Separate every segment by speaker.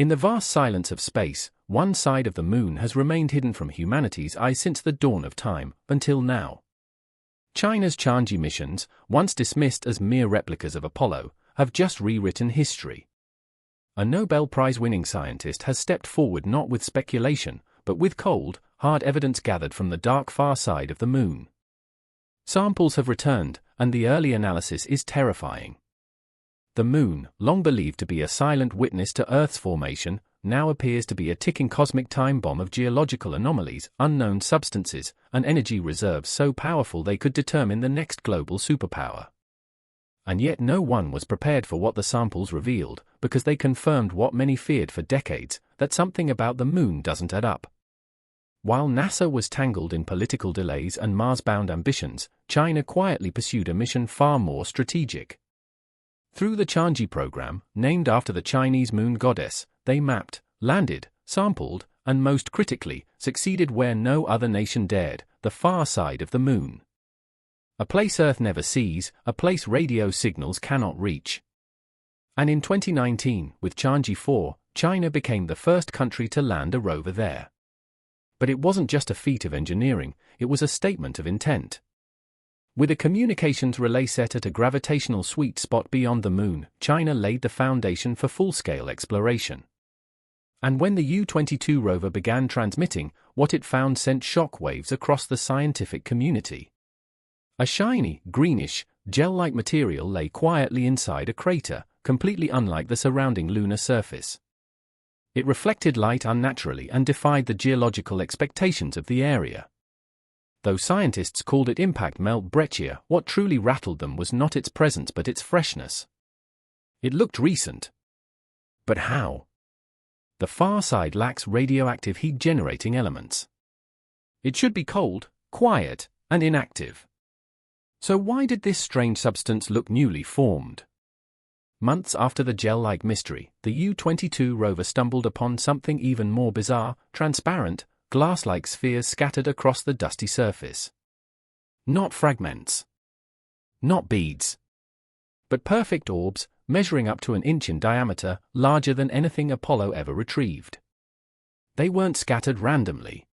Speaker 1: In the vast silence of space, one side of the moon has remained hidden from humanity's eyes since the dawn of time, until now. China's Tianji missions, once dismissed as mere replicas of Apollo, have just rewritten history. A Nobel Prize-winning scientist has stepped forward not with speculation, but with cold, hard evidence gathered from the dark far side of the moon. Samples have returned, and the early analysis is terrifying. The moon, long believed to be a silent witness to Earth's formation, now appears to be a ticking cosmic time bomb of geological anomalies, unknown substances, and energy reserves so powerful they could determine the next global superpower. And yet no one was prepared for what the samples revealed, because they confirmed what many feared for decades, that something about the moon doesn't add up. While NASA was tangled in political delays and Mars-bound ambitions, China quietly pursued a mission far more strategic. Through the Tianji program, named after the Chinese moon goddess, they mapped, landed, sampled, and most critically, succeeded where no other nation dared, the far side of the moon. A place Earth never sees, a place radio signals cannot reach. And in 2019, with Tianji 4, China became the first country to land a rover there. But it wasn't just a feat of engineering, it was a statement of intent. With a communications relay set at a gravitational sweet spot beyond the moon, China laid the foundation for full-scale exploration. And when the U-22 rover began transmitting, what it found sent shock waves across the scientific community. A shiny, greenish, gel-like material lay quietly inside a crater, completely unlike the surrounding lunar surface. It reflected light unnaturally and defied the geological expectations of the area. Though scientists called it impact melt breccia, what truly rattled them was not its presence but its freshness. It looked recent. But how? The far side lacks radioactive heat-generating elements. It should be cold, quiet, and inactive. So why did this strange substance look newly formed? Months after the gel-like mystery, the U-22 rover stumbled upon something even more bizarre: transparent, glass-like spheres scattered across the dusty surface. Not fragments. Not beads. But perfect orbs, measuring up to an inch in diameter, larger than anything Apollo ever retrieved. They weren't scattered randomly.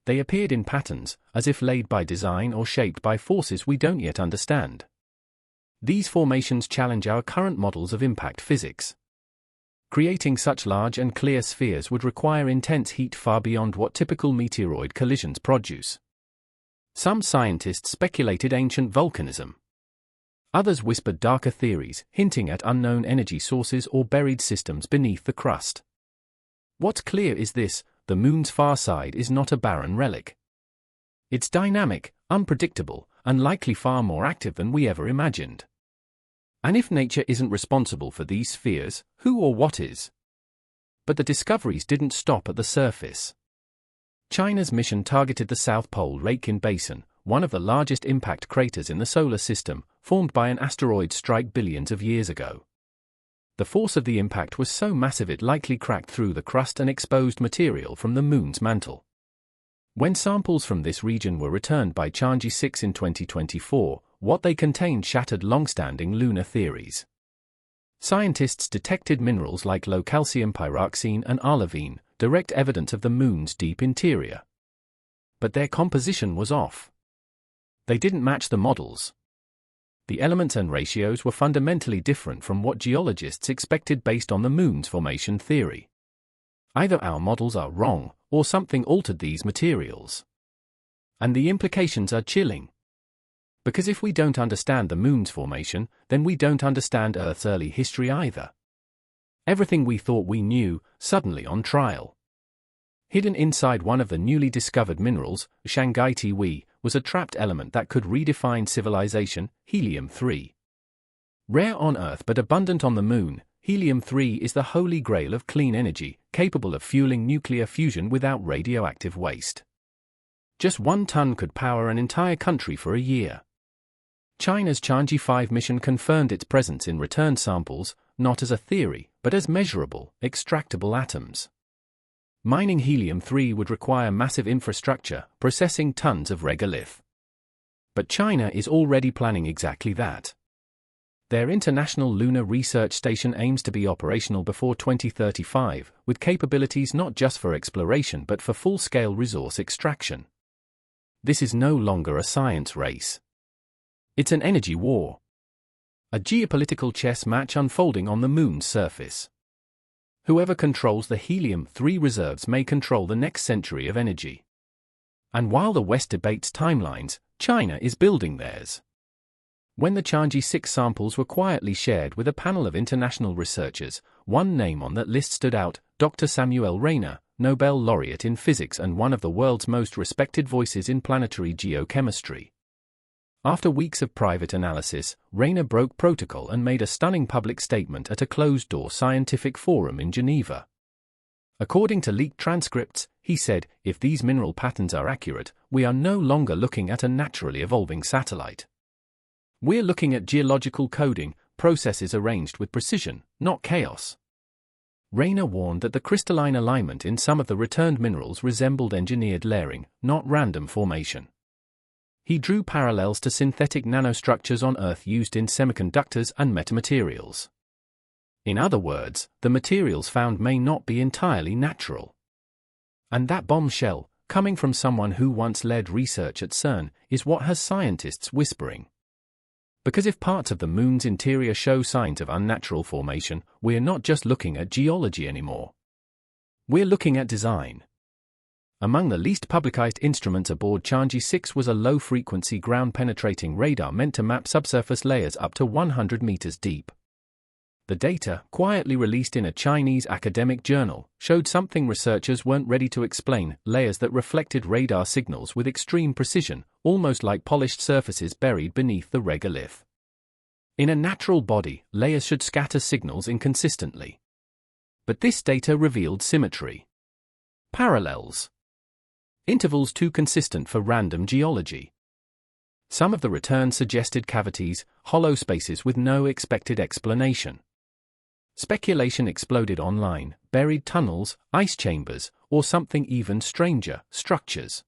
Speaker 1: They appeared in patterns, as if laid by design or shaped by forces we don't yet understand. These formations challenge our current models of impact physics. Creating such large and clear spheres would require intense heat far beyond what typical meteoroid collisions produce. Some scientists speculated ancient volcanism. Others whispered darker theories, hinting at unknown energy sources or buried systems beneath the crust. What's clear is this: the moon's far side is not a barren relic. It's dynamic, unpredictable, and likely far more active than we ever imagined. And if nature isn't responsible for these spheres, who or what is? But the discoveries didn't stop at the surface. China's mission targeted the South Pole Rakin Basin, one of the largest impact craters in the solar system, formed by an asteroid strike billions of years ago. The force of the impact was so massive it likely cracked through the crust and exposed material from the moon's mantle. When samples from this region were returned by Tianji 6 in 2024, what they contained shattered long-standing lunar theories. Scientists detected minerals like low-calcium pyroxene and olivine, direct evidence of the moon's deep interior. But their composition was off. They didn't match the models. The elements and ratios were fundamentally different from what geologists expected based on the moon's formation theory. Either our models are wrong, or something altered these materials. And the implications are chilling. Because if we don't understand the moon's formation, then we don't understand Earth's early history either. Everything we thought we knew, suddenly on trial. Hidden inside one of the newly discovered minerals, Shanghai-Tiwi, was a trapped element that could redefine civilization: helium-3. Rare on Earth but abundant on the moon, helium-3 is the holy grail of clean energy, capable of fueling nuclear fusion without radioactive waste. Just 1 ton could power an entire country for a year. China's Tianji 5 mission confirmed its presence in returned samples, not as a theory, but as measurable, extractable atoms. Mining helium-3 would require massive infrastructure, processing tons of regolith. But China is already planning exactly that. Their International Lunar Research Station aims to be operational before 2035, with capabilities not just for exploration but for full-scale resource extraction. This is no longer a science race. It's an energy war. A geopolitical chess match unfolding on the moon's surface. Whoever controls the helium-3 reserves may control the next century of energy. And while the West debates timelines, China is building theirs. When the Tianji 6 samples were quietly shared with a panel of international researchers, one name on that list stood out: Dr. Samuel Rayner, Nobel laureate in physics and one of the world's most respected voices in planetary geochemistry. After weeks of private analysis, Rayner broke protocol and made a stunning public statement at a closed-door scientific forum in Geneva. According to leaked transcripts, he said, "If these mineral patterns are accurate, we are no longer looking at a naturally evolving satellite. We're looking at geological coding, processes arranged with precision, not chaos." Rayner warned that the crystalline alignment in some of the returned minerals resembled engineered layering, not random formation. He drew parallels to synthetic nanostructures on Earth used in semiconductors and metamaterials. In other words, the materials found may not be entirely natural. And that bombshell, coming from someone who once led research at CERN, is what has scientists whispering. Because if parts of the moon's interior show signs of unnatural formation, we're not just looking at geology anymore. We're looking at design. Among the least publicized instruments aboard Tianji 6 was a low-frequency ground-penetrating radar meant to map subsurface layers up to 100 meters deep. The data, quietly released in a Chinese academic journal, showed something researchers weren't ready to explain: layers that reflected radar signals with extreme precision, almost like polished surfaces buried beneath the regolith. In a natural body, layers should scatter signals inconsistently. But this data revealed symmetry. Parallels. Intervals too consistent for random geology. Some of the returns suggested cavities, hollow spaces with no expected explanation. Speculation exploded online: buried tunnels, ice chambers, or something even stranger, structures.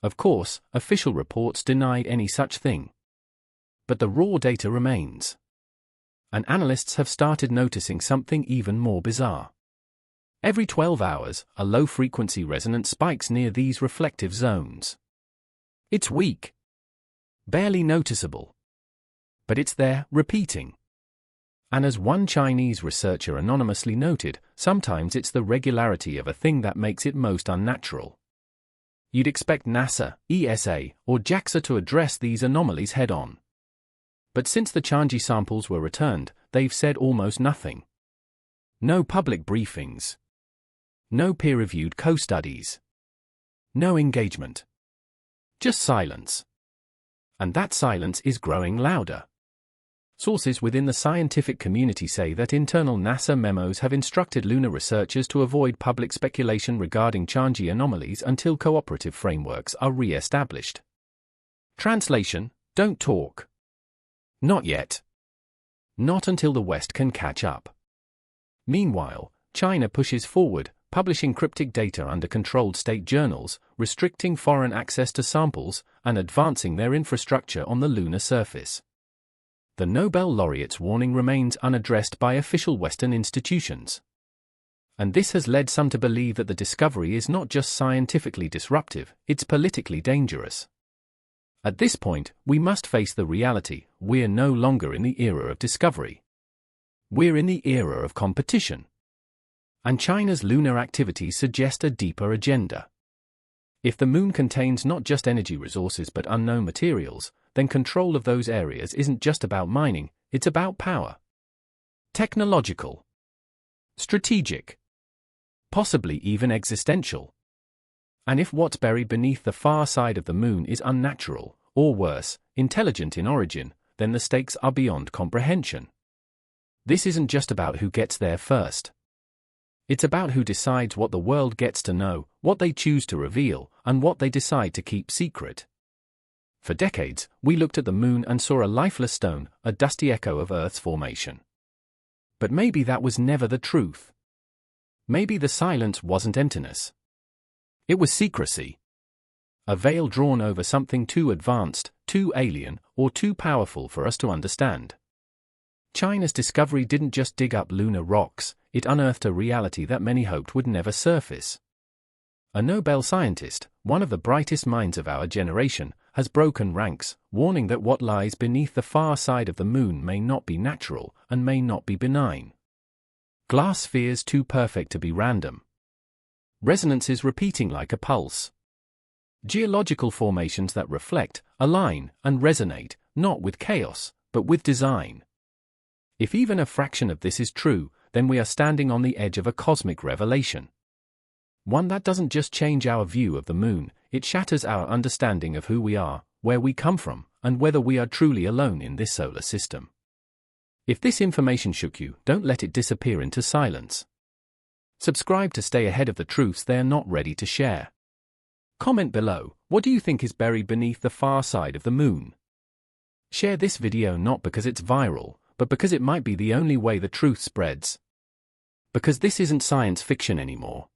Speaker 1: Of course, official reports denied any such thing. But the raw data remains. And analysts have started noticing something even more bizarre. Every 12 hours, a low-frequency resonance spikes near these reflective zones. It's weak. Barely noticeable. But it's there, repeating. And as one Chinese researcher anonymously noted, sometimes it's the regularity of a thing that makes it most unnatural. You'd expect NASA, ESA, or JAXA to address these anomalies head-on. But since the Tianji samples were returned, they've said almost nothing. No public briefings. No peer-reviewed co-studies. No engagement. Just silence. And that silence is growing louder. Sources within the scientific community say that internal NASA memos have instructed lunar researchers to avoid public speculation regarding Tianji anomalies until cooperative frameworks are re-established. Translation: don't talk. Not yet. Not until the West can catch up. Meanwhile, China pushes forward, publishing cryptic data under controlled state journals, restricting foreign access to samples, and advancing their infrastructure on the lunar surface. The Nobel laureate's warning remains unaddressed by official Western institutions. And this has led some to believe that the discovery is not just scientifically disruptive, it's politically dangerous. At this point, we must face the reality: we're no longer in the era of discovery. We're in the era of competition. And China's lunar activities suggest a deeper agenda. If the moon contains not just energy resources but unknown materials, then control of those areas isn't just about mining, it's about power. Technological. Strategic. Possibly even existential. And if what's buried beneath the far side of the moon is unnatural, or worse, intelligent in origin, then the stakes are beyond comprehension. This isn't just about who gets there first. It's about who decides what the world gets to know, what they choose to reveal, and what they decide to keep secret. For decades, we looked at the moon and saw a lifeless stone, a dusty echo of Earth's formation. But maybe that was never the truth. Maybe the silence wasn't emptiness. It was secrecy. A veil drawn over something too advanced, too alien, or too powerful for us to understand. China's discovery didn't just dig up lunar rocks, it unearthed a reality that many hoped would never surface. A Nobel scientist, one of the brightest minds of our generation, has broken ranks, warning that what lies beneath the far side of the moon may not be natural and may not be benign. Glass spheres too perfect to be random. Resonances repeating like a pulse. Geological formations that reflect, align, and resonate, not with chaos, but with design. If even a fraction of this is true, then we are standing on the edge of a cosmic revelation. One that doesn't just change our view of the moon, it shatters our understanding of who we are, where we come from, and whether we are truly alone in this solar system. If this information shook you, don't let it disappear into silence. Subscribe to stay ahead of the truths they are not ready to share. Comment below, what do you think is buried beneath the far side of the moon? Share this video not because it's viral, but because it might be the only way the truth spreads. Because this isn't science fiction anymore.